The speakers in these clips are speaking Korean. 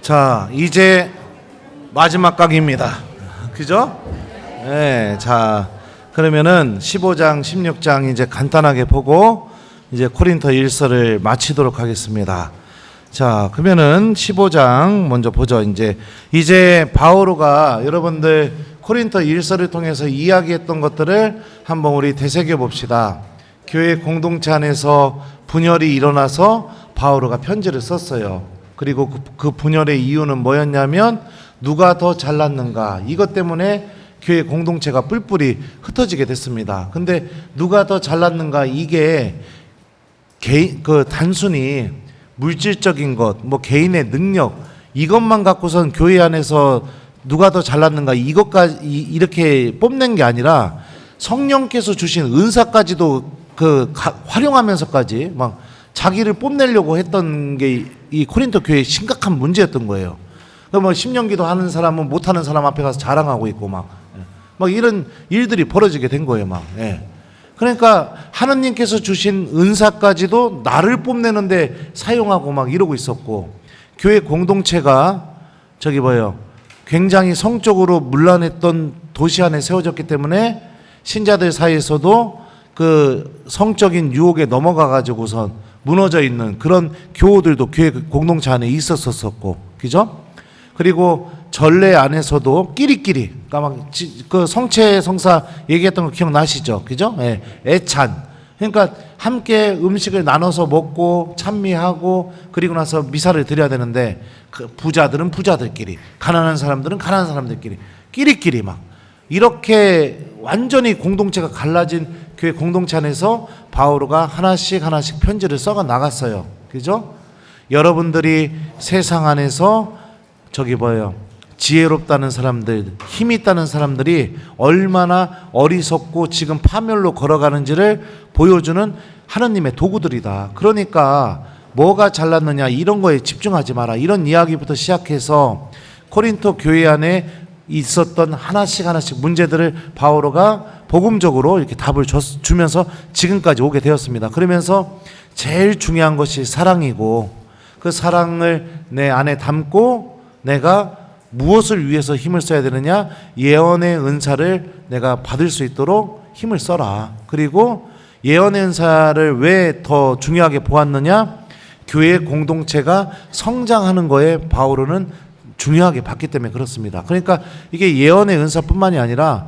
자, 이제 마지막 강의입니다. 그죠? 네, 자, 그러면은 15장, 16장 이제 간단하게 보고 이제 코린토 1서를 마치도록 하겠습니다. 자, 그러면은 15장 먼저 보죠. 이제 바오로가 여러분들 코린토 1서를 통해서 이야기했던 것들을 한번 우리 되새겨 봅시다. 교회 공동체 안에서 분열이 일어나서 바오로가 편지를 썼어요. 그리고 그 분열의 이유는 뭐였냐면 누가 더 잘났는가, 이것 때문에 교회 공동체가 뿔뿔이 흩어지게 됐습니다. 근데 누가 더 잘났는가, 이게 단순히 물질적인 것, 개인의 능력, 이것만 갖고선 교회 안에서 누가 더 잘났는가 이것까지 이렇게 뽐낸 게 아니라 성령께서 주신 은사까지도 활용하면서까지 막 자기를 뽐내려고 했던 게 이 코린토 교회의 심각한 문제였던 거예요. 그러면 심령기도 하는 사람은 못하는 사람 앞에 가서 자랑하고 있고 막 이런 일들이 벌어지게 된 거예요. 그러니까 하나님께서 주신 은사까지도 나를 뽐내는데 사용하고 이러고 있었고, 교회 공동체가 굉장히 성적으로 문란했던 도시 안에 세워졌기 때문에 신자들 사이에서도 그 성적인 유혹에 넘어가 가지고선 무너져 있는 그런 교우들도 교회 공동체 안에 있었었고, 그죠? 그리고 전례 안에서도 끼리끼리, 그러니까 그 성체 성사 얘기했던 거 기억나시죠? 그죠? 예, 애찬. 그러니까 함께 음식을 나눠서 먹고 찬미하고 그리고 나서 미사를 드려야 되는데, 그 부자들은 부자들끼리, 가난한 사람들은 가난한 사람들끼리 끼리끼리 이렇게 완전히 공동체가 갈라진 교회 공동체 안에서 바오로가 하나씩 편지를 써가 나갔어요. 그죠? 여러분들이 세상 안에서 지혜롭다는 사람들, 힘 있다는 사람들이 얼마나 어리석고 지금 파멸로 걸어가는지를 보여주는 하나님의 도구들이다. 그러니까 뭐가 잘났느냐 이런 거에 집중하지 마라, 이런 이야기부터 시작해서 코린토 교회 안에 있었던 하나씩 문제들을 바오로가 복음적으로 이렇게 답을 주면서 지금까지 오게 되었습니다. 그러면서 제일 중요한 것이 사랑이고, 그 사랑을 내 안에 담고 내가 무엇을 위해서 힘을 써야 되느냐, 예언의 은사를 내가 받을 수 있도록 힘을 써라. 그리고 예언의 은사를 왜 더 중요하게 보았느냐, 교회 공동체가 성장하는 거에 바오로는 중요하게 봤기 때문에 그렇습니다. 그러니까 이게 예언의 은사뿐만이 아니라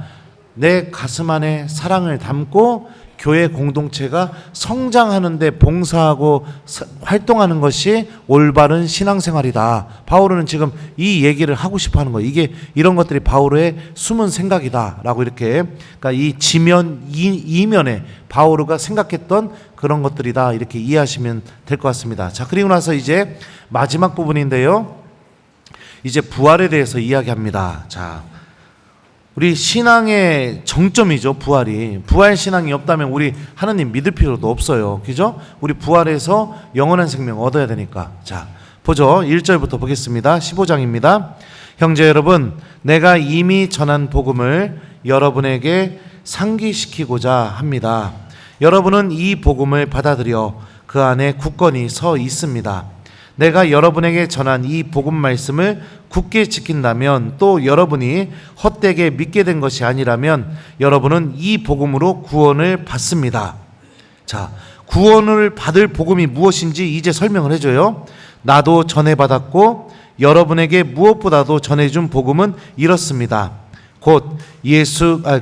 내 가슴 안에 사랑을 담고 교회 공동체가 성장하는 데 봉사하고 활동하는 것이 올바른 신앙생활이다. 바오로는 지금 이 얘기를 하고 싶어 하는 거예요. 이런 것들이 바오로의 숨은 생각이다라고 이렇게, 그러니까 이 지면 이면에 바오로가 생각했던 그런 것들이다, 이렇게 이해하시면 될 것 같습니다. 자, 그리고 나서 이제 마지막 부분인데요. 이제 부활에 대해서 이야기합니다. 자, 우리 신앙의 정점이죠, 부활이. 부활 신앙이 없다면 우리 하나님 믿을 필요도 없어요. 그죠? 우리 부활해서 영원한 생명 얻어야 되니까. 자, 보죠. 1절부터 보겠습니다. 15장입니다. 형제 여러분, 내가 이미 전한 복음을 여러분에게 상기시키고자 합니다. 여러분은 이 복음을 받아들여 그 안에 굳건히 서 있습니다. 내가 여러분에게 전한 이 복음 말씀을 굳게 지킨다면, 또 여러분이 헛되게 믿게 된 것이 아니라면 여러분은 이 복음으로 구원을 받습니다. 자, 구원을 받을 복음이 무엇인지 이제 설명을 해줘요. 나도 전해받았고 여러분에게 무엇보다도 전해준 복음은 이렇습니다. 곧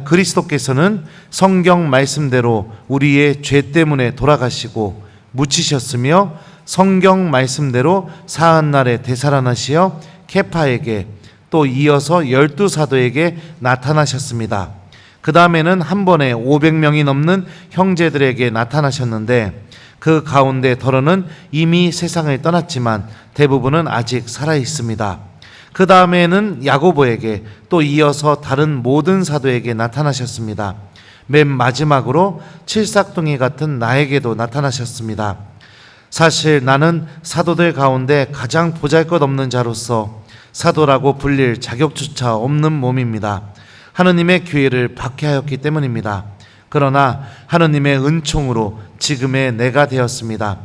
그리스도께서는 성경 말씀대로 우리의 죄 때문에 돌아가시고 묻히셨으며 성경 말씀대로 사한 날에 되살아나시어 케파에게 또 이어서 12사도에게 나타나셨습니다. 그 다음에는 한 번에 500명이 넘는 형제들에게 나타나셨는데, 그 가운데 더러는 이미 세상을 떠났지만 대부분은 아직 살아 있습니다. 그 다음에는 야고보에게 또 이어서 다른 모든 사도에게 나타나셨습니다. 맨 마지막으로 칠삭둥이 같은 나에게도 나타나셨습니다. 사실 나는 사도들 가운데 가장 보잘것없는 자로서 사도라고 불릴 자격조차 없는 몸입니다. 하느님의 기회를 박해하였기 때문입니다. 그러나 하느님의 은총으로 지금의 내가 되었습니다.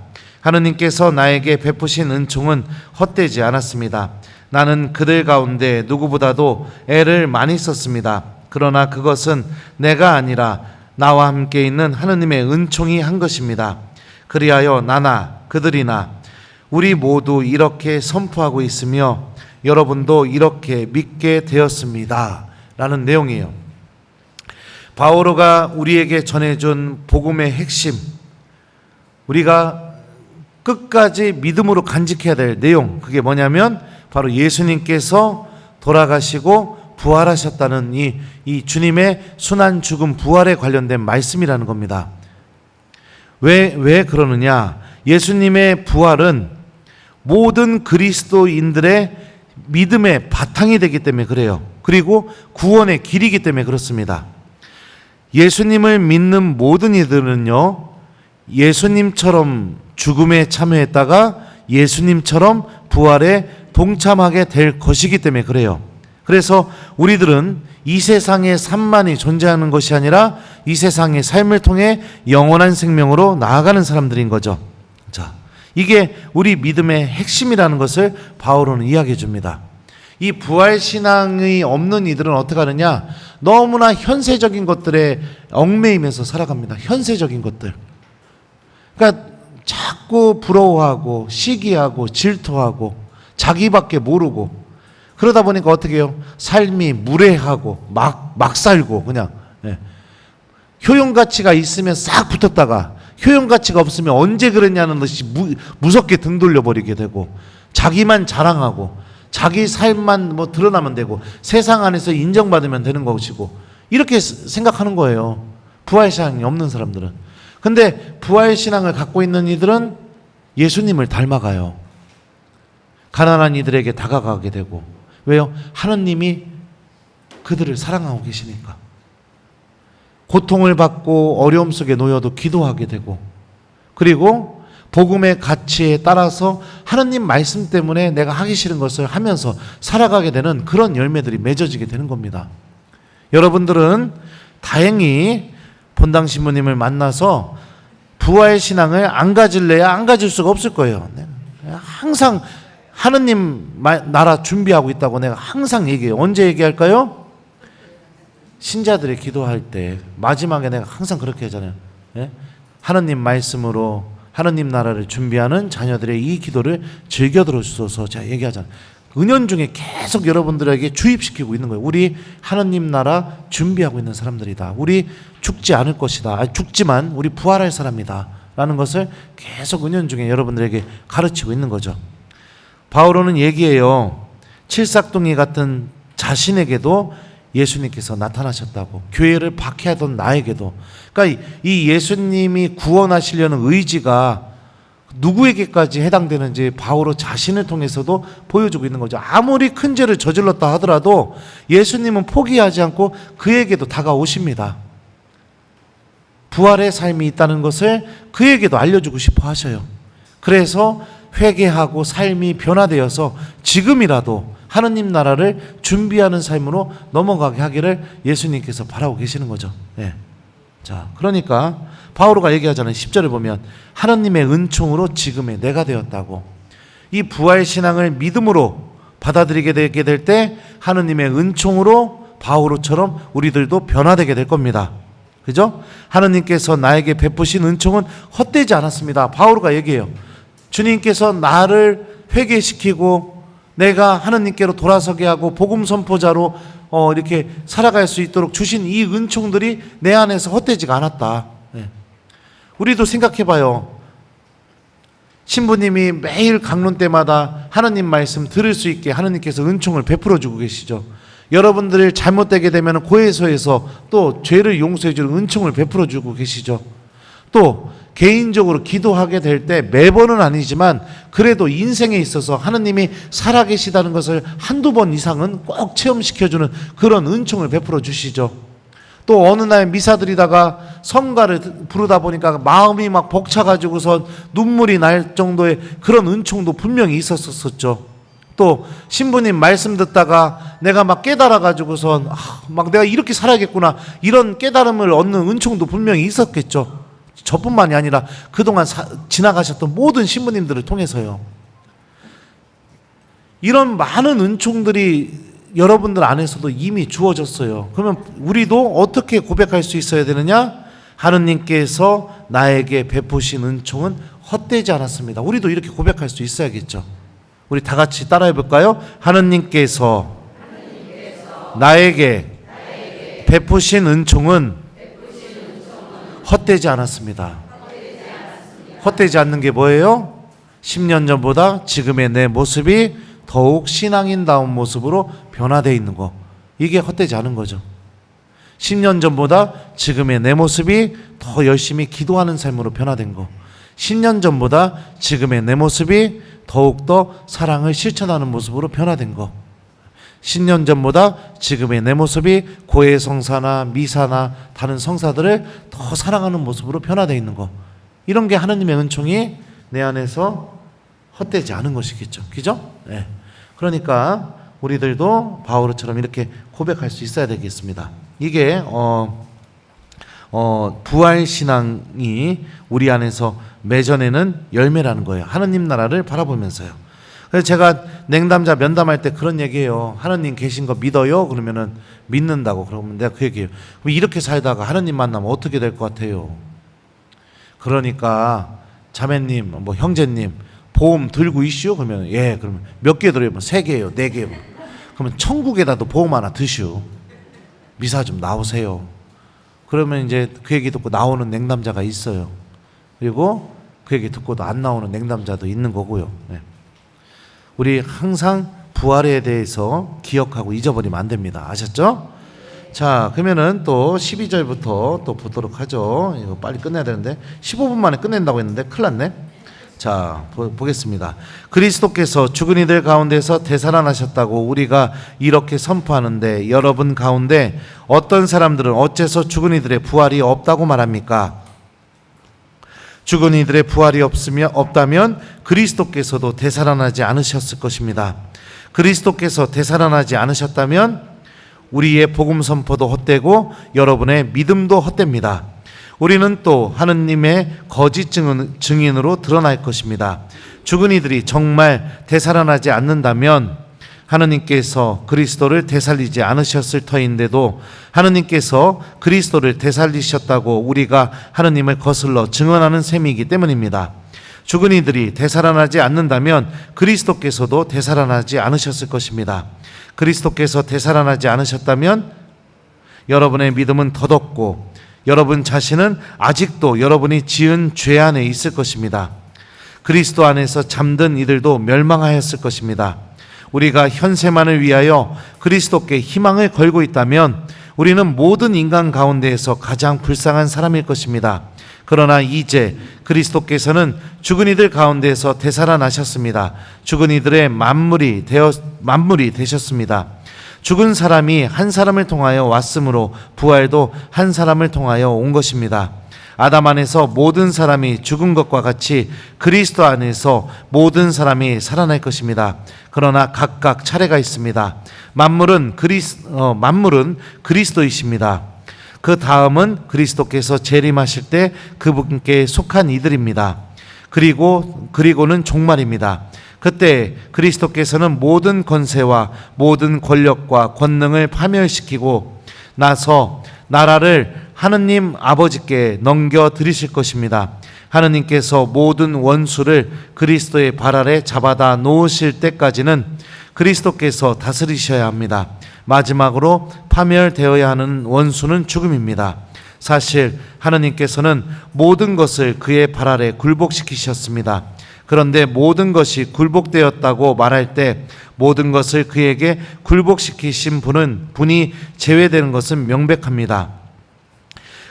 하느님께서 나에게 베푸신 은총은 헛되지 않았습니다. 나는 그들 가운데 누구보다도 애를 많이 썼습니다. 그러나 그것은 내가 아니라 나와 함께 있는 하느님의 은총이 한 것입니다. 그리하여 나나 그들이나 우리 모두 이렇게 선포하고 있으며 여러분도 이렇게 믿게 되었습니다. 라는 내용이에요. 바오로가 우리에게 전해준 복음의 핵심, 우리가 끝까지 믿음으로 간직해야 될 내용, 그게 뭐냐면 바로 예수님께서 돌아가시고 부활하셨다는 이 주님의 순환 죽음 부활에 관련된 말씀이라는 겁니다. 왜 그러느냐? 예수님의 부활은 모든 그리스도인들의 믿음의 바탕이 되기 때문에 그래요. 그리고 구원의 길이기 때문에 그렇습니다. 예수님을 믿는 모든 이들은요, 예수님처럼 죽음에 참여했다가 예수님처럼 부활에 동참하게 될 것이기 때문에 그래요. 그래서 우리들은 이 세상의 삶만이 존재하는 것이 아니라 이 세상의 삶을 통해 영원한 생명으로 나아가는 사람들인 거죠. 자, 이게 우리 믿음의 핵심이라는 것을 바오로는 이야기해 줍니다. 이 부활신앙이 없는 이들은 어떻게 하느냐? 너무나 현세적인 것들에 얽매이면서 살아갑니다. 현세적인 것들. 그러니까 자꾸 부러워하고 시기하고 질투하고 자기밖에 모르고 그러다 보니까 어떻게 해요? 삶이 무례하고 막 살고 그냥 효용가치가 있으면 싹 붙었다가 효용가치가 없으면 언제 그랬냐는 듯이 무섭게 등 돌려버리게 되고 자기만 자랑하고 자기 삶만 뭐 드러나면 되고 세상 안에서 인정받으면 되는 것이고 이렇게 생각하는 거예요. 부활신앙이 없는 사람들은. 근데 부활신앙을 갖고 있는 이들은 예수님을 닮아가요. 가난한 이들에게 다가가게 되고. 왜요? 하느님이 그들을 사랑하고 계시니까. 고통을 받고 어려움 속에 놓여도 기도하게 되고, 그리고 복음의 가치에 따라서 하느님 말씀 때문에 내가 하기 싫은 것을 하면서 살아가게 되는 그런 열매들이 맺어지게 되는 겁니다. 여러분들은 다행히 본당 신부님을 만나서 부활신앙을 안 가질래야 안 가질 수가 없을 거예요. 항상 하느님 나라 준비하고 있다고 내가 항상 얘기해요. 언제 얘기할까요? 신자들이 기도할 때 마지막에 내가 항상 그렇게 하잖아요. 하느님 말씀으로 하느님 나라를 준비하는 자녀들의 이 기도를 즐겨 들어주소서 제가 얘기하잖아요. 은연중에 계속 여러분들에게 주입시키고 있는 거예요. 우리 하느님 나라 준비하고 있는 사람들이다. 우리 죽지 않을 것이다. 죽지만 우리 부활할 사람이다. 라는 것을 계속 은연중에 여러분들에게 가르치고 있는 거죠. 바오로는 얘기해요. 칠삭둥이 같은 자신에게도 예수님께서 나타나셨다고. 교회를 박해하던 나에게도. 그러니까 이 예수님이 구원하시려는 의지가 누구에게까지 해당되는지 바오로 자신을 통해서도 보여주고 있는 거죠. 아무리 큰 죄를 저질렀다 하더라도 예수님은 포기하지 않고 그에게도 다가오십니다. 부활의 삶이 있다는 것을 그에게도 알려주고 싶어 하셔요. 그래서 회개하고 삶이 변화되어서 지금이라도 하느님 나라를 준비하는 삶으로 넘어가게 하기를 예수님께서 바라고 계시는 거죠. 자, 그러니까 바오로가 얘기하잖아요. 10절을 보면 하느님의 은총으로 지금의 내가 되었다고. 이 부활신앙을 믿음으로 받아들이게 되게 될 때 하느님의 은총으로 바오로처럼 우리들도 변화되게 될 겁니다. 그죠? 하느님께서 나에게 베푸신 은총은 헛되지 않았습니다. 바오로가 얘기해요. 주님께서 나를 회개시키고 내가 하느님께로 돌아서게 하고 복음 선포자로 이렇게 살아갈 수 있도록 주신 이 은총들이 내 안에서 헛되지가 않았다. 우리도 생각해봐요. 신부님이 매일 강론 때마다 하느님 말씀 들을 수 있게 하느님께서 은총을 베풀어 주고 계시죠. 여러분들이 잘못되게 되면 고해소에서 또 죄를 용서해 주는 은총을 베풀어 주고 계시죠. 또 개인적으로 기도하게 될 때 매번은 아니지만 그래도 인생에 있어서 하느님이 살아계시다는 것을 한두 번 이상은 꼭 체험시켜주는 그런 은총을 베풀어 주시죠. 또 어느 날 미사 드리다가 성가를 부르다 보니까 마음이 막 벅차가지고서 눈물이 날 정도의 그런 은총도 분명히 있었었죠. 또 신부님 말씀 듣다가 내가 막 깨달아가지고선 막 내가 이렇게 살아야겠구나 이런 깨달음을 얻는 은총도 분명히 있었겠죠. 저뿐만이 아니라 그동안 지나가셨던 모든 신부님들을 통해서요. 이런 많은 은총들이 여러분들 안에서도 이미 주어졌어요. 그러면 우리도 어떻게 고백할 수 있어야 되느냐? 하느님께서 나에게 베푸신 은총은 헛되지 않았습니다. 우리도 이렇게 고백할 수 있어야겠죠. 우리 다 같이 따라해 볼까요? 하느님께서 나에게 베푸신 은총은 헛되지 않았습니다. 헛되지 않는 게 뭐예요? 10년 전보다 지금의 내 모습이 더욱 신앙인다운 모습으로 변화되어 있는 거. 이게 헛되지 않은 거죠. 10년 전보다 지금의 내 모습이 더 열심히 기도하는 삶으로 변화된 거. 10년 전보다 지금의 내 모습이 더욱더 사랑을 실천하는 모습으로 변화된 거. 10년 전보다 지금의 내 모습이 고해 성사나 미사나 다른 성사들을 더 사랑하는 모습으로 변화되어 있는 거. 이런 게 하느님의 은총이 내 안에서 헛되지 않은 것이겠죠. 그죠? 네. 그러니까 우리들도 바오로처럼 이렇게 고백할 수 있어야 되겠습니다. 이게 부활 신앙이 우리 안에서 맺어내는 열매라는 거예요. 하느님 나라를 바라보면서요. 그래서 제가 냉담자 면담할 때 그런 얘기해요. 하느님 계신 거 믿어요? 그러면은 믿는다고. 그러면 내가 그 얘기해요. 그럼 이렇게 살다가 하느님 만나면 어떻게 될 것 같아요? 그러니까 자매님, 뭐 형제님 보험 들고 있슈? 그러면 예. 그러면 몇 개 들어요? 3개예요, 4개요. 그러면 천국에다도 보험 하나 드슈. 미사 좀 나오세요. 그러면 이제 그 얘기 듣고 나오는 냉담자가 있어요. 그리고 그 얘기 듣고도 안 나오는 냉담자도 있는 거고요. 네. 우리 항상 부활에 대해서 기억하고 잊어버리면 안 됩니다. 아셨죠? 자, 그러면은 또 12절부터 또 보도록 하죠. 이거 빨리 끝내야 되는데 15분 만에 끝낸다고 했는데 큰일 났네. 자, 보겠습니다. 그리스도께서 죽은 이들 가운데서 되살아나셨다고 우리가 이렇게 선포하는데 여러분 가운데 어떤 사람들은 어째서 죽은 이들의 부활이 없다고 말합니까? 죽은 이들의 부활이 없다면 그리스도께서도 되살아나지 않으셨을 것입니다. 그리스도께서 되살아나지 않으셨다면 우리의 복음 선포도 헛되고 여러분의 믿음도 헛됩니다. 우리는 또 하느님의 거짓 증인으로 드러날 것입니다. 죽은 이들이 정말 되살아나지 않는다면 하느님께서 그리스도를 되살리지 않으셨을 터인데도 하느님께서 그리스도를 되살리셨다고 우리가 하느님을 거슬러 증언하는 셈이기 때문입니다. 죽은 이들이 되살아나지 않는다면 그리스도께서도 되살아나지 않으셨을 것입니다. 그리스도께서 되살아나지 않으셨다면 여러분의 믿음은 덧없고 여러분 자신은 아직도 여러분이 지은 죄 안에 있을 것입니다. 그리스도 안에서 잠든 이들도 멸망하였을 것입니다. 우리가 현세만을 위하여 그리스도께 희망을 걸고 있다면 우리는 모든 인간 가운데에서 가장 불쌍한 사람일 것입니다. 그러나 이제 그리스도께서는 죽은 이들 가운데에서 되살아나셨습니다. 죽은 이들의 만물이 되셨습니다. 죽은 사람이 한 사람을 통하여 왔으므로 부활도 한 사람을 통하여 온 것입니다. 아담 안에서 모든 사람이 죽은 것과 같이 그리스도 안에서 모든 사람이 살아날 것입니다. 그러나 각각 차례가 있습니다. 만물은 그리스도이십니다. 그 다음은 그리스도께서 재림하실 때 그분께 속한 이들입니다. 그리고는 종말입니다. 그때 그리스도께서는 모든 권세와 모든 권력과 권능을 파멸시키고 나서 나라를 하느님 아버지께 넘겨드리실 것입니다. 하느님께서 모든 원수를 그리스도의 발 아래 잡아다 놓으실 때까지는 그리스도께서 다스리셔야 합니다. 마지막으로 파멸되어야 하는 원수는 죽음입니다. 사실 하느님께서는 모든 것을 그의 발 아래 굴복시키셨습니다. 그런데 모든 것이 굴복되었다고 말할 때 모든 것을 그에게 굴복시키신 분이 제외되는 것은 명백합니다.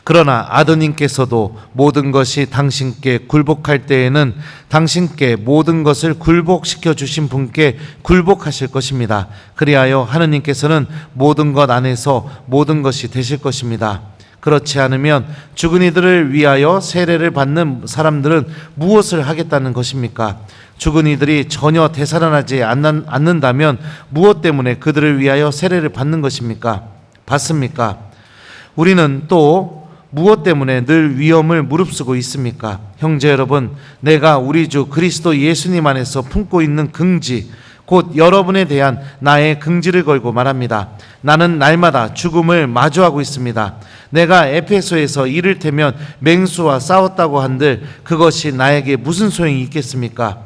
그러나 아드님께서도 모든 것이 당신께 굴복할 때에는 당신께 모든 것을 굴복시켜 주신 분께 굴복하실 것입니다. 그리하여 하느님께서는 모든 것 안에서 모든 것이 되실 것입니다. 그렇지 않으면 죽은 이들을 위하여 세례를 받는 사람들은 무엇을 하겠다는 것입니까? 죽은 이들이 전혀 되살아나지 않는다면 무엇 때문에 그들을 위하여 세례를 받는 것입니까? 받습니까? 우리는 또 무엇 때문에 늘 위험을 무릅쓰고 있습니까? 형제 여러분, 내가 우리 주 그리스도 예수님 안에서 품고 있는 긍지, 곧 여러분에 대한 나의 긍지를 걸고 말합니다. 나는 날마다 죽음을 마주하고 있습니다. 내가 에페소에서 이를테면 맹수와 싸웠다고 한들 그것이 나에게 무슨 소용이 있겠습니까?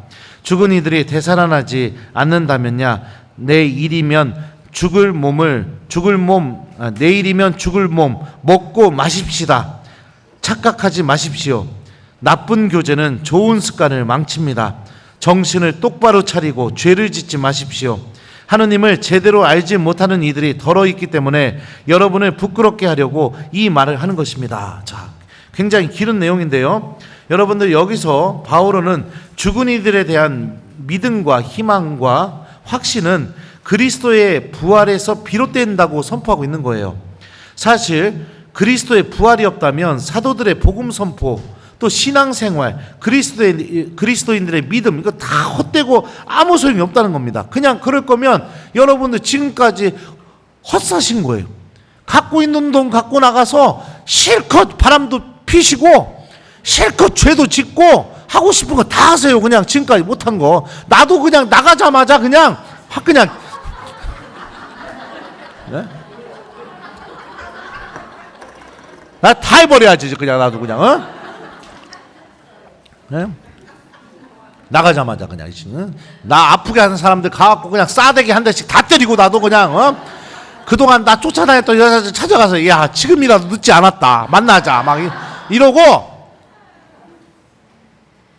죽은 이들이 되살아나지 않는다면야 내일이면 죽을 몸 먹고 마십시다. 착각하지 마십시오. 나쁜 교제는 좋은 습관을 망칩니다. 정신을 똑바로 차리고 죄를 짓지 마십시오. 하느님을 제대로 알지 못하는 이들이 더러 있기 때문에 여러분을 부끄럽게 하려고 이 말을 하는 것입니다. 자, 굉장히 길은 내용인데요. 여러분들, 여기서 바오로는 죽은 이들에 대한 믿음과 희망과 확신은 그리스도의 부활에서 비롯된다고 선포하고 있는 거예요. 사실 그리스도의 부활이 없다면 사도들의 복음 선포, 또 신앙생활, 그리스도인들의 믿음, 이거 다 헛되고 아무 소용이 없다는 겁니다. 그냥 그럴 거면 여러분들 지금까지 헛사신 거예요. 갖고 있는 돈 갖고 나가서 실컷 바람도 피시고 실컷 죄도 짓고 하고 싶은 거 다 하세요. 그냥 지금까지 못한 거. 나도 그냥 나가자마자 그냥 네? 나 다 해버려야지 그냥. 나도 그냥 네? 나가자마자 그냥 나 아프게 하는 사람들 가갖고 그냥 싸대기 한 대씩 다 때리고 나도 그냥 그동안 나 쫓아다녔던 여자들 찾아가서 야 지금이라도 늦지 않았다 만나자 막 이러고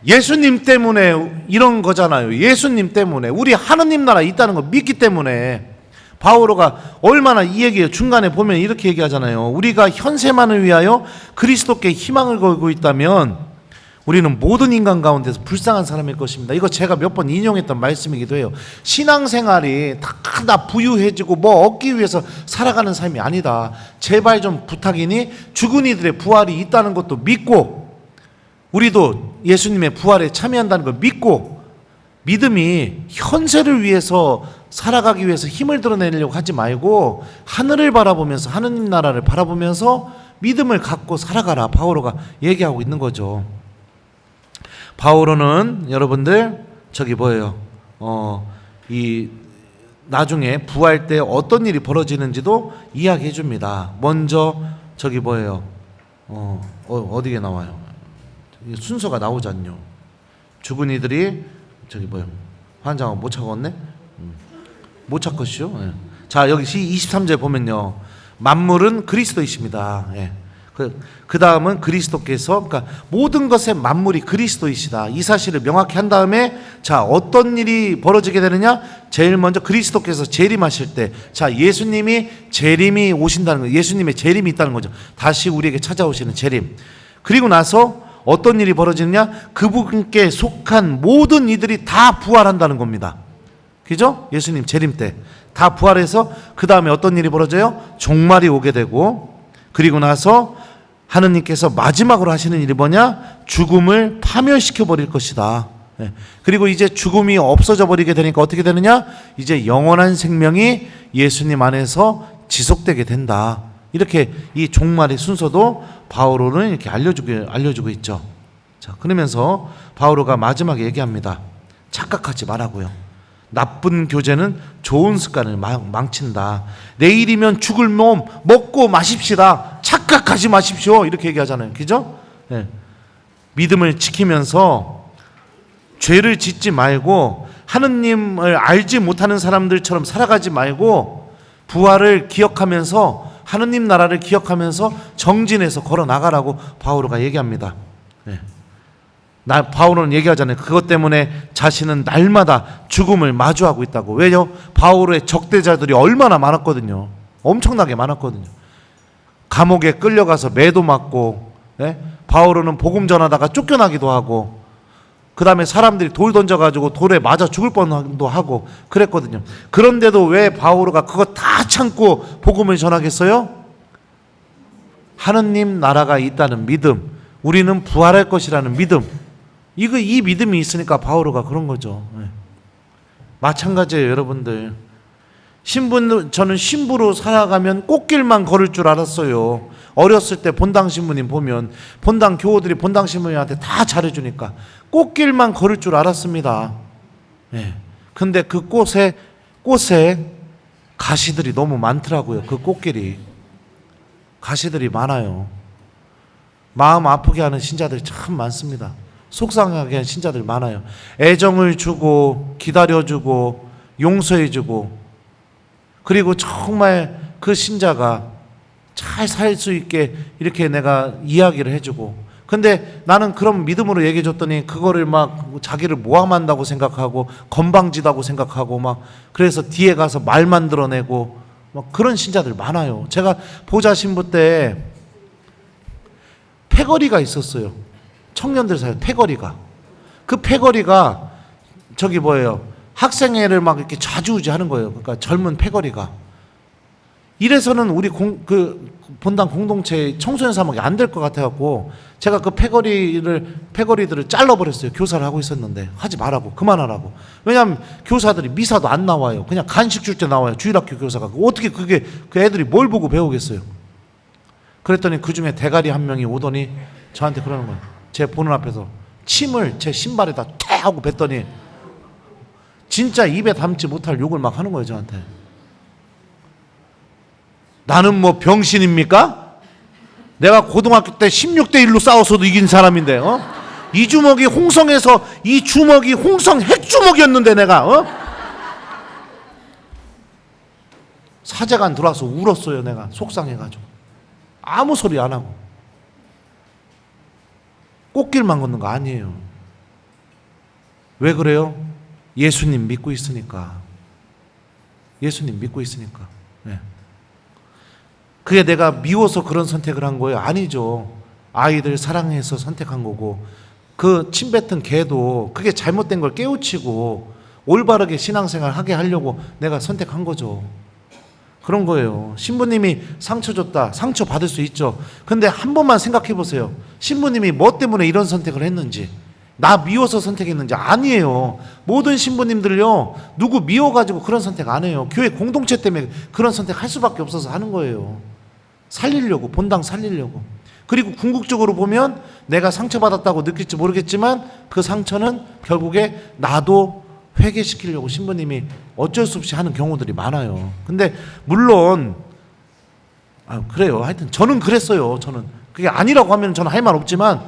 예수님 때문에 이런 거잖아요. 예수님 때문에 우리 하느님 나라 있다는 거 믿기 때문에 바오로가 얼마나 이 얘기에 중간에 보면 이렇게 얘기하잖아요. 우리가 현세만을 위하여 그리스도께 희망을 걸고 있다면 우리는 모든 인간 가운데서 불쌍한 사람일 것입니다. 이거 제가 몇 번 인용했던 말씀이기도 해요. 신앙생활이 다 부유해지고 뭐 얻기 위해서 살아가는 삶이 아니다. 제발 좀 부탁이니 죽은 이들의 부활이 있다는 것도 믿고 우리도 예수님의 부활에 참여한다는 걸 믿고 믿음이 현세를 위해서 살아가기 위해서 힘을 드러내려고 하지 말고 하늘을 바라보면서 하느님 나라를 바라보면서 믿음을 갖고 살아가라. 바오로가 얘기하고 있는 거죠. 바오로는 여러분들 저기 뭐예요? 이 나중에 부활 때 어떤 일이 벌어지는지도 이야기해 줍니다. 먼저 저기 뭐예요? 어디에 나와요? 순서가 나오잖요. 죽은 이들이 저기 뭐예요? 환장하고 못 찾았네? 못 찾겠죠? 예. 자, 여기 23절 보면요. 만물은 그리스도이십니다. 예. 그 다음은 그리스도께서, 그러니까 모든 것의 만물이 그리스도이시다. 이 사실을 명확히 한 다음에, 자, 어떤 일이 벌어지게 되느냐? 제일 먼저 그리스도께서 재림하실 때, 자, 예수님이 재림이 오신다는 거예요. 예수님의 재림이 있다는 거죠. 다시 우리에게 찾아오시는 재림. 그리고 나서 어떤 일이 벌어지느냐? 그분께 속한 모든 이들이 다 부활한다는 겁니다. 그죠? 예수님 재림 때 다 부활해서 그 다음에 어떤 일이 벌어져요? 종말이 오게 되고, 그리고 나서 하느님께서 마지막으로 하시는 일이 뭐냐? 죽음을 파멸시켜 버릴 것이다. 예. 그리고 이제 죽음이 없어져 버리게 되니까 어떻게 되느냐? 이제 영원한 생명이 예수님 안에서 지속되게 된다. 이렇게 이 종말의 순서도 바오로는 이렇게 알려주고 있죠. 자, 그러면서 바오로가 마지막에 얘기합니다. 착각하지 말라고요. 나쁜 교제는 좋은 습관을 망친다. 내일이면 죽을 몸 먹고 마십시다. 착각하지 마십시오. 이렇게 얘기하잖아요. 그죠? 네. 믿음을 지키면서 죄를 짓지 말고 하느님을 알지 못하는 사람들처럼 살아가지 말고 부활을 기억하면서 하느님 나라를 기억하면서 정진해서 걸어 나가라고 바오로가 얘기합니다. 네. 바오로는 얘기하잖아요. 그것 때문에 자신은 날마다 죽음을 마주하고 있다고. 왜요? 바오로의 적대자들이 얼마나 많았거든요. 엄청나게 많았거든요. 감옥에 끌려가서 매도 맞고, 네? 바오로는 복음 전하다가 쫓겨나기도 하고, 그 다음에 사람들이 돌 던져가지고 돌에 맞아 죽을 뻔도 하고 그랬거든요. 그런데도 왜 바오로가 그거 다 참고 복음을 전하겠어요? 하느님 나라가 있다는 믿음, 우리는 부활할 것이라는 믿음, 이 믿음이 있으니까 바오로가 그런 거죠. 네. 마찬가지예요, 여러분들. 저는 신부로 살아가면 꽃길만 걸을 줄 알았어요. 어렸을 때 본당 신부님 보면 본당 교우들이 본당 신부님한테 다 잘해주니까 꽃길만 걸을 줄 알았습니다. 예. 근데 그 꽃에 가시들이 너무 많더라고요. 그 꽃길이 가시들이 많아요. 마음 아프게 하는 신자들이 참 많습니다. 속상하게 하는 신자들이 많아요. 애정을 주고 기다려주고 용서해주고, 그리고 정말 그 신자가 잘 살 수 있게 이렇게 내가 이야기를 해주고, 근데 나는 그런 믿음으로 얘기해 줬더니 그거를 막 자기를 모함한다고 생각하고 건방지다고 생각하고 막, 그래서 뒤에 가서 말 만들어내고 막 그런 신자들 많아요. 제가 보좌 신부 때 패거리가 있었어요. 청년들 사이에 패거리가. 그 패거리가 저기 뭐예요, 학생회를 막 이렇게 좌지우지하는 거예요. 그러니까 젊은 패거리가. 이래서는 우리 본당 공동체 청소년 사목이 안 될 것 같아갖고 제가 그 패거리들을 잘라버렸어요. 교사를 하고 있었는데 하지 말라고, 그만하라고. 왜냐하면 교사들이 미사도 안 나와요. 그냥 간식 줄 때 나와요. 주일학교 교사가. 어떻게 그게 그 애들이 뭘 보고 배우겠어요. 그랬더니 그 중에 대가리 한 명이 오더니 저한테 그러는 거예요. 제 보는 앞에서 침을 제 신발에다 퇴 하고 뱉더니 진짜 입에 담지 못할 욕을 막 하는 거예요, 저한테. 나는 뭐 병신입니까? 내가 고등학교 때 16대 1로 싸워서도 이긴 사람인데, 이 주먹이 홍성에서 이 주먹이 홍성 핵주먹이었는데 내가, 사제관 들어와서 울었어요. 내가 속상해가지고. 아무 소리 안 하고. 꽃길만 걷는 거 아니에요. 왜 그래요? 예수님 믿고 있으니까. 예수님 믿고 있으니까. 네. 그게 내가 미워서 그런 선택을 한 거예요? 아니죠. 아이들 사랑해서 선택한 거고, 그 침뱉은 개도 그게 잘못된 걸 깨우치고 올바르게 신앙생활 하게 하려고 내가 선택한 거죠. 그런 거예요. 신부님이 상처 줬다. 상처 받을 수 있죠. 근데 한 번만 생각해 보세요. 신부님이 뭐 때문에 이런 선택을 했는지. 나 미워서 선택했는지. 아니에요. 모든 신부님들요, 누구 미워가지고 그런 선택 안 해요. 교회 공동체 때문에 그런 선택 할 수밖에 없어서 하는 거예요. 살리려고, 본당 살리려고. 그리고 궁극적으로 보면 내가 상처받았다고 느낄지 모르겠지만 그 상처는 결국에 나도 회개시키려고 신부님이 어쩔 수 없이 하는 경우들이 많아요. 근데 물론 그래요. 하여튼 저는 그랬어요. 저는 그게 아니라고 하면 저는 할 말 없지만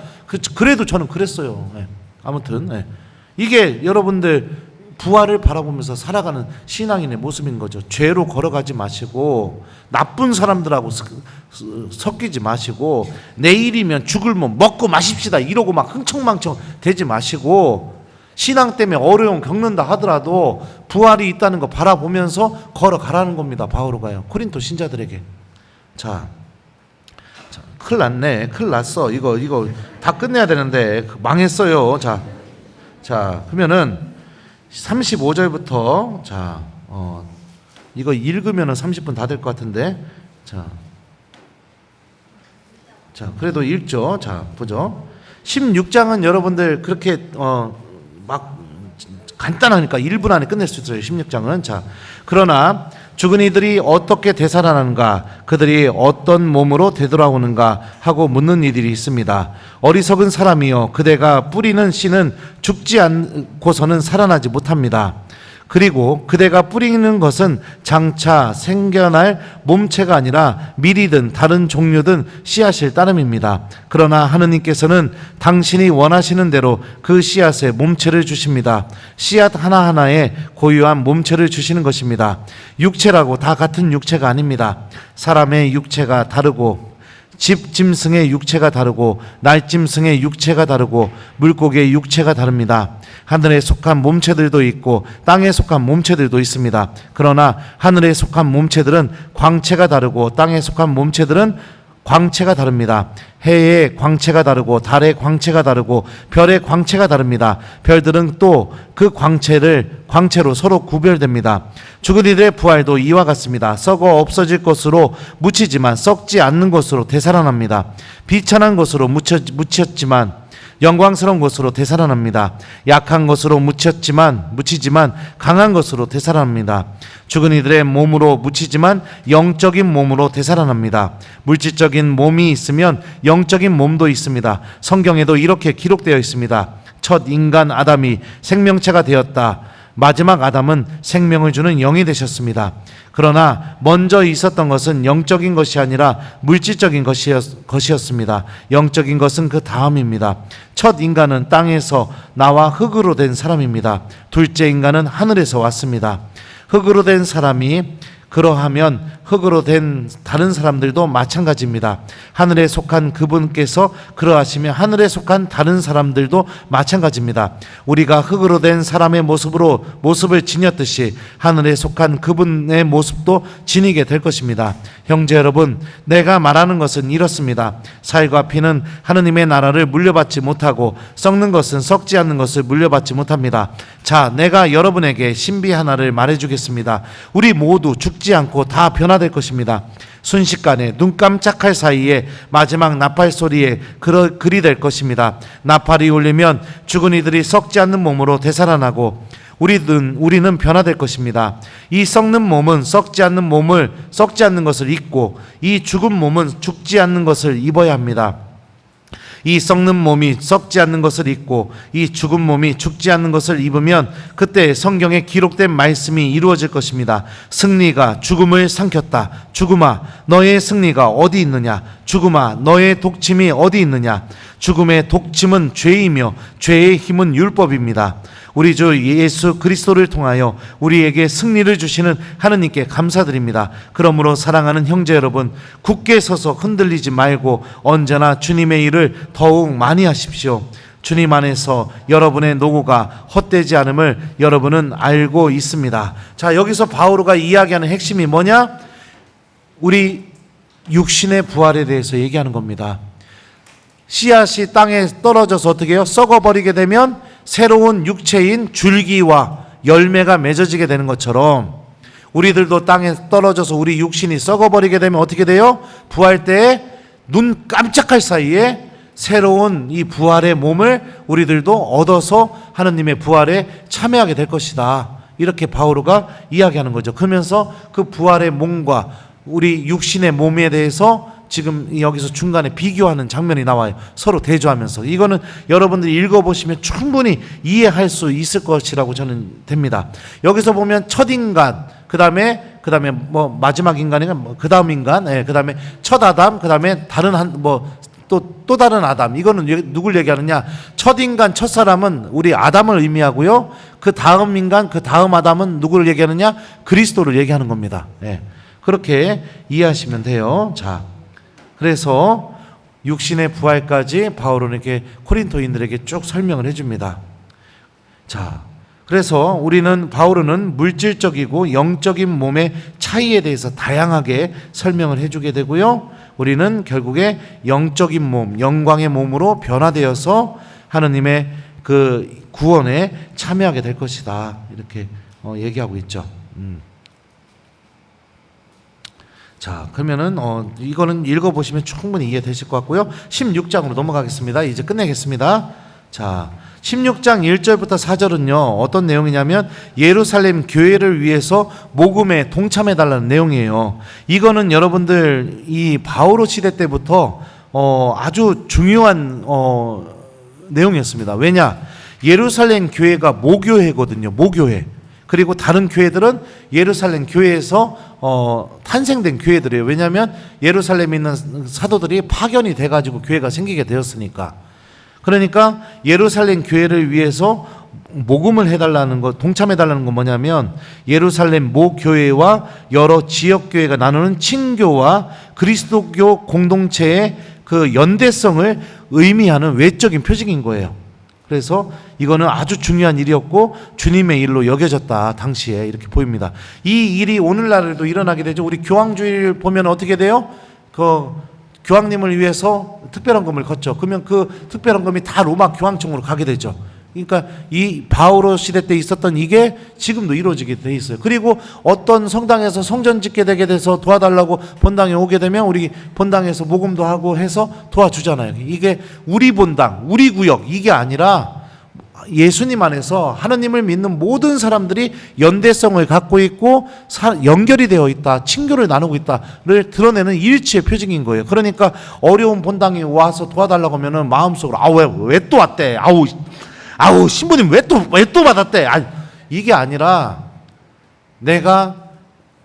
그래도 저는 그랬어요. 네. 아무튼 네. 이게 여러분들 부활을 바라보면서 살아가는 신앙인의 모습인 거죠. 죄로 걸어가지 마시고 나쁜 사람들하고 섞이지 마시고 내일이면 죽을 몸 먹고 마십시다 이러고 막 흥청망청 되지 마시고, 신앙 때문에 어려움 겪는다 하더라도 부활이 있다는 거 바라보면서 걸어가라는 겁니다. 바오로가요. 코린토 신자들에게. 자, 큰일 났네. 큰일 났어. 이거 다 끝내야 되는데 망했어요. 자, 그러면은 35절부터 이거 읽으면은 30분 다 될 것 같은데, 자, 그래도 읽죠. 자, 보죠. 16장은 여러분들 그렇게 막 간단하니까 1분 안에 끝낼 수 있어요. 16장은. 자, 그러나 죽은 이들이 어떻게 되살아나는가, 그들이 어떤 몸으로 되돌아오는가 하고 묻는 이들이 있습니다. 어리석은 사람이여, 그대가 뿌리는 씨는 죽지 않고서는 살아나지 못합니다. 그리고 그대가 뿌리는 것은 장차 생겨날 몸체가 아니라 밀이든 다른 종류든 씨앗일 따름입니다. 그러나 하느님께서는 당신이 원하시는 대로 그 씨앗에 몸체를 주십니다. 씨앗 하나하나에 고유한 몸체를 주시는 것입니다. 육체라고 다 같은 육체가 아닙니다. 사람의 육체가 다르고 짐승의 육체가 다르고 날짐승의 육체가 다르고 물고기의 육체가 다릅니다. 하늘에 속한 몸체들도 있고 땅에 속한 몸체들도 있습니다. 그러나 하늘에 속한 몸체들은 광채가 다르고 땅에 속한 몸체들은 광채가 다릅니다. 해의 광채가 다르고 달의 광채가 다르고 별의 광채가 다릅니다. 별들은 또 그 광채로 서로 구별됩니다. 죽은 이들의 부활도 이와 같습니다. 썩어 없어질 것으로 묻히지만 썩지 않는 것으로 되살아납니다. 비천한 것으로 묻혔지만 영광스러운 것으로 되살아납니다. 약한 것으로 묻히지만 강한 것으로 되살아납니다. 죽은 이들의 몸으로 묻히지만 영적인 몸으로 되살아납니다. 물질적인 몸이 있으면 영적인 몸도 있습니다. 성경에도 이렇게 기록되어 있습니다. 첫 인간 아담이 생명체가 되었다. 마지막 아담은 생명을 주는 영이 되셨습니다. 그러나 먼저 있었던 것은 영적인 것이 아니라 물질적인 것이었습니다. 영적인 것은 그 다음입니다. 첫 인간은 땅에서 나와 흙으로 된 사람입니다. 둘째 인간은 하늘에서 왔습니다. 흙으로 된 사람이 그러하면 흙으로 된 다른 사람들도 마찬가지입니다. 하늘에 속한 그분께서 그러하시며 하늘에 속한 다른 사람들도 마찬가지입니다. 우리가 흙으로 된 사람의 모습을 지녔듯이 하늘에 속한 그분의 모습도 지니게 될 것입니다. 형제 여러분, 내가 말하는 것은 이렇습니다. 살과 피는 하느님의 나라를 물려받지 못하고 썩는 것은 썩지 않는 것을 물려받지 못합니다. 자, 내가 여러분에게 신비 하나를 말해주겠습니다. 우리 모두 죽지 않고 다 변화될 것입니다. 순식간에 눈 깜짝할 사이에 마지막 나팔 소리에 그리 될 것입니다. 나팔이 울리면 죽은 이들이 썩지 않는 몸으로 되살아나고 우리는 변화될 것입니다. 이 썩는 몸은 썩지 않는 것을 입고 이 죽은 몸은 죽지 않는 것을 입어야 합니다. 이 썩는 몸이 썩지 않는 것을 입고 이 죽은 몸이 죽지 않는 것을 입으면 그때 성경에 기록된 말씀이 이루어질 것입니다. 승리가 죽음을 삼켰다. 죽음아, 너의 승리가 어디 있느냐? 죽음아, 너의 독침이 어디 있느냐? 죽음의 독침은 죄이며 죄의 힘은 율법입니다. 우리 주 예수 그리스도를 통하여 우리에게 승리를 주시는 하느님께 감사드립니다. 그러므로 사랑하는 형제 여러분, 굳게 서서 흔들리지 말고 언제나 주님의 일을 더욱 많이 하십시오. 주님 안에서 여러분의 노고가 헛되지 않음을 여러분은 알고 있습니다. 자, 여기서 바오로가 이야기하는 핵심이 뭐냐? 우리 육신의 부활에 대해서 얘기하는 겁니다. 씨앗이 땅에 떨어져서 어떻게 해요? 썩어버리게 되면 새로운 육체인 줄기와 열매가 맺어지게 되는 것처럼 우리들도 땅에 떨어져서 우리 육신이 썩어버리게 되면 어떻게 돼요? 부활 때에 눈 깜짝할 사이에 새로운 이 부활의 몸을 우리들도 얻어서 하느님의 부활에 참여하게 될 것이다. 이렇게 바오로가 이야기하는 거죠. 그러면서 그 부활의 몸과 우리 육신의 몸에 대해서 지금 여기서 중간에 비교하는 장면이 나와요. 서로 대조하면서. 이거는 여러분들이 읽어보시면 충분히 이해할 수 있을 것이라고 저는 됩니다. 여기서 보면 첫 인간, 그 다음에 뭐 마지막 인간인가, 그 다음 인간, 그 다음에 첫 아담, 그 다음에 다른 또 다른 아담. 이거는 누굴 얘기하느냐? 첫 인간, 첫 사람은 우리 아담을 의미하고요. 그 다음 인간, 그 다음 아담은 누구를 얘기하느냐? 그리스도를 얘기하는 겁니다. 그렇게 이해하시면 돼요. 자, 그래서 육신의 부활까지 바울은 이렇게 코린토인들에게 쭉 설명을 해줍니다. 자, 그래서 바울은 물질적이고 영적인 몸의 차이에 대해서 다양하게 설명을 해주게 되고요. 우리는 결국에 영적인 몸, 영광의 몸으로 변화되어서 하느님의 그 구원에 참여하게 될 것이다. 이렇게 얘기하고 있죠. 자, 그러면은 이거는 읽어보시면 충분히 이해되실 것 같고요. 16장으로 넘어가겠습니다. 이제 끝내겠습니다. 자, 16장 1절부터 4절은요 어떤 내용이냐면 예루살렘 교회를 위해서 모금에 동참해달라는 내용이에요. 이거는 여러분들 이 바오로 시대 때부터 아주 중요한 내용이었습니다. 왜냐? 예루살렘 교회가 모교회거든요. 모교회. 그리고 다른 교회들은 예루살렘 교회에서 탄생된 교회들이에요. 왜냐하면 예루살렘에 있는 사도들이 파견이 돼가지고 교회가 생기게 되었으니까. 그러니까 예루살렘 교회를 위해서 모금을 해달라는 것, 동참해달라는 건 뭐냐면 예루살렘 모교회와 여러 지역교회가 나누는 친교와 그리스도교 공동체의 그 연대성을 의미하는 외적인 표징인 거예요. 그래서 이거는 아주 중요한 일이었고 주님의 일로 여겨졌다. 당시에 이렇게 보입니다. 이 일이 오늘날에도 일어나게 되죠. 우리 교황주일 보면 어떻게 돼요? 그 교황님을 위해서 특별헌금을 걷죠. 그러면 그 특별헌금이 다 로마 교황청으로 가게 되죠. 그러니까 이 바오로 시대 때 있었던 이게 지금도 이루어지게 돼 있어요. 그리고 어떤 성당에서 성전 짓게 되게 돼서 도와달라고 본당에 오게 되면 우리 본당에서 모금도 하고 해서 도와주잖아요. 이게 우리 본당, 우리 구역 이게 아니라 예수님 안에서 하나님을 믿는 모든 사람들이 연대성을 갖고 있고 연결이 되어 있다, 친교를 나누고 있다를 드러내는 일치의 표징인 거예요. 그러니까 어려운 본당에 와서 도와달라고 하면은 마음속으로 왜 또 왔대? 아우 신부님 왜 또 받았대? 이게 아니라 내가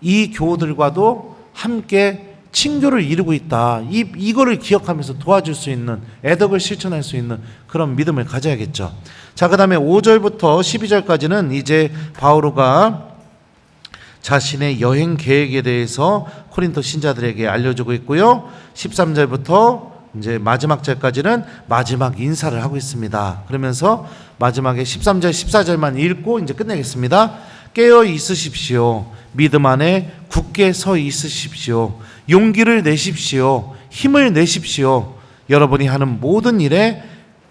이 교우들과도 함께 친교를 이루고 있다. 이거를 기억하면서 도와줄 수 있는, 애덕을 실천할 수 있는 그런 믿음을 가져야겠죠. 자, 그 다음에 5절부터 12절까지는 이제 바오로가 자신의 여행 계획에 대해서 코린토 신자들에게 알려주고 있고요. 13절부터 이제 마지막 절까지는 마지막 인사를 하고 있습니다. 그러면서 마지막에 13절, 14절만 읽고 이제 끝내겠습니다. 깨어 있으십시오. 믿음 안에 굳게 서 있으십시오. 용기를 내십시오. 힘을 내십시오. 여러분이 하는 모든 일에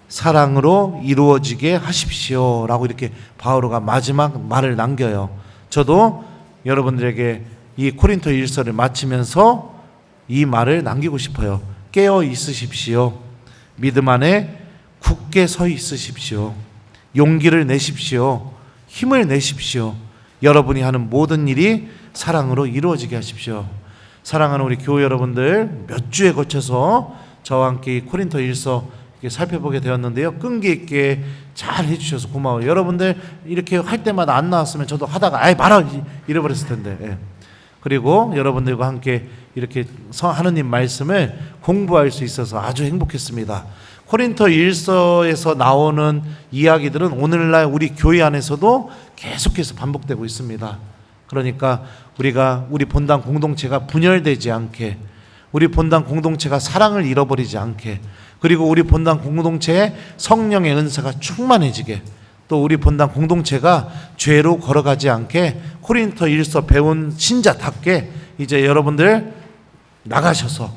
사랑으로 이루어지게 하십시오. 라고 이렇게 바오로가 마지막 말을 남겨요. 저도 여러분들에게 이 코린토 일서를 마치면서 이 말을 남기고 싶어요. 깨어 있으십시오. 믿음 안에 굳게 서 있으십시오. 용기를 내십시오. 힘을 내십시오. 여러분이 하는 모든 일이 사랑으로 이루어지게 하십시오. 사랑하는 우리 교회 여러분들, 몇 주에 거쳐서 저와 함께 코린토 일서 살펴보게 되었는데요. 끈기 있게 잘 해주셔서 고마워요. 여러분들 이렇게 할 때마다 안 나왔으면 저도 하다가 봐라 잃어버렸을 텐데. 예. 그리고 여러분들과 함께 이렇게 하느님 말씀을 공부할 수 있어서 아주 행복했습니다. 코린토 일서에서 나오는 이야기들은 오늘날 우리 교회 안에서도 계속해서 반복되고 있습니다. 그러니까 우리 본당 공동체가 분열되지 않게, 우리 본당 공동체가 사랑을 잃어버리지 않게, 그리고 우리 본당 공동체에 성령의 은사가 충만해지게, 또 우리 본당 공동체가 죄로 걸어가지 않게 코린토 일서 배운 신자답게 이제 여러분들 나가셔서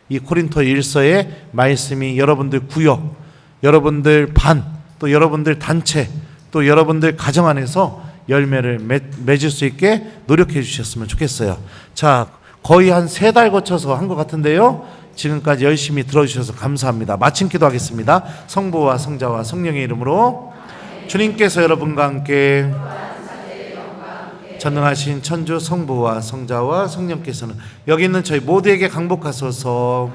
이 코린토 일서의 말씀이 여러분들 구역, 여러분들 반, 또 여러분들 단체, 또 여러분들 가정 안에서 열매를 맺을 수 있게 노력해 주셨으면 좋겠어요. 자, 거의 한 3달 거쳐서 한 것 같은데요. 지금까지 열심히 들어주셔서 감사합니다. 마침 기도하겠습니다. 성부와 성자와 성령의 이름으로 주님께서 여러분과 함께 전능하신 천주 성부와 성자와 성령께서는 여기 있는 저희 모두에게 강복하소서.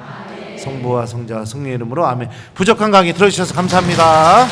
성부와 성자와 성령의 이름으로 아멘. 부족한 강의 들어주셔서 감사합니다.